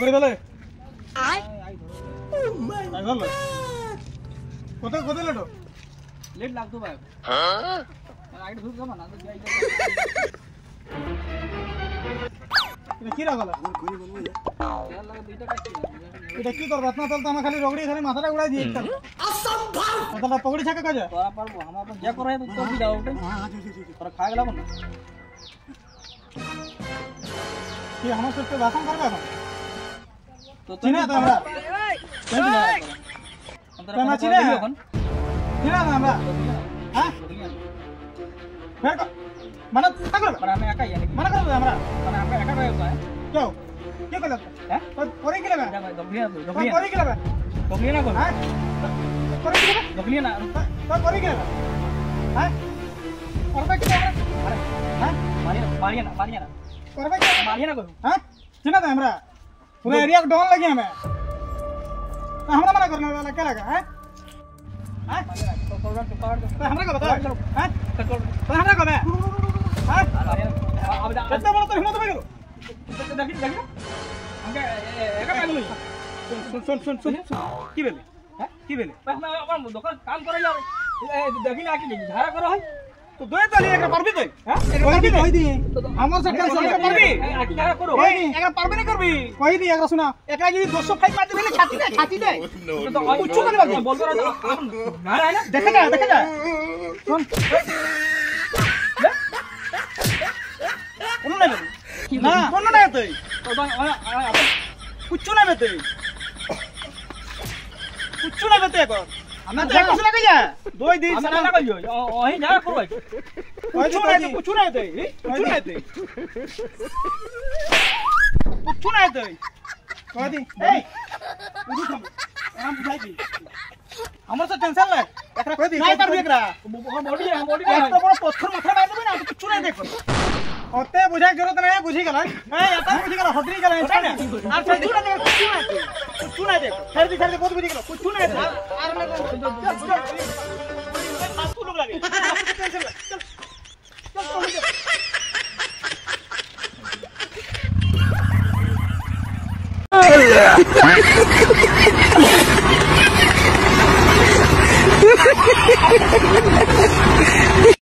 पकड़ी दले आई धरले कोते लेटो लेट लागतो बाय हां आइड धूप का ना तो जाई की रागला यार लगा दुईटा काटी এটা কি করব না চলতে আমি খালি রগড়ি খালি মাথাটা উড়াই দিই একটা असंभव मतलब पकड़ी छका काजे तोरा पारबो हम अपन जे करे तो भी जाओ उठे हां तोरा खाए गेला ना कि हम सब पे भाषण करबा तो चिना तो हमरा अंदर ना चिना अपन चिना ना हमरा हां फिर मन ताकलो पर हमें एका यानी मन कर हमरा पर हमें एका गयो है क्यों क्या कर हैं करे के लगा गबलिया करे के लगा गबलिया ना को हां करे के लगा गबलिया ना करे के लगा हां करबा के लगा अरे हां मारिया ना करबा के मारिया ना को हां चिना तो हमरा पूरा एरिया को डॉन लगे हमें हमरा मना करने वाला क्या लगा हैं हां तो हमरा को बता हां तो हमरा को बता हां अब कितना बड़ा तो हिम्मत हो गयो देखी हमके एका पागल सुन की बेले हैं की बेले हम अपन दुकान काम करे जाओ देखी ना कि धारा करो है तो दोए तो एकरा परबी तो हैं कहि दी हमर से टेंशन के परबी धारा करो एकरा परबी नहीं करबी कहि दी एकरा सुना एकरा यदि 200 फाइट मार देबे छाती दे तो कुछ कर लग बोल रहा धारा है ना देखा जा सुन ना कौन ना तो कुछ ना बेते को हमें तो कुछ ना कहिया दो दिन हम ना कहियो ओही धारा करो कुछ ना दे कह दी ए उदी हम बुझाई दी हमर से टेंशन ले एकरा कह दी नहीं करबी एकरा हम बॉडी एक तो बड़ा पत्थर माथा मार देबे ना तो कुछ ना देखो ओते बुझाई जरूरत नहीं बुझी गला ए एटा बुझी गला हदरी गला है ना आ कुछ ना देखो कुछ ना देखो फिर बहुत बुझी गला कुछ ना देखो आर में फालतू लोग लगे टेंशन ले चल चल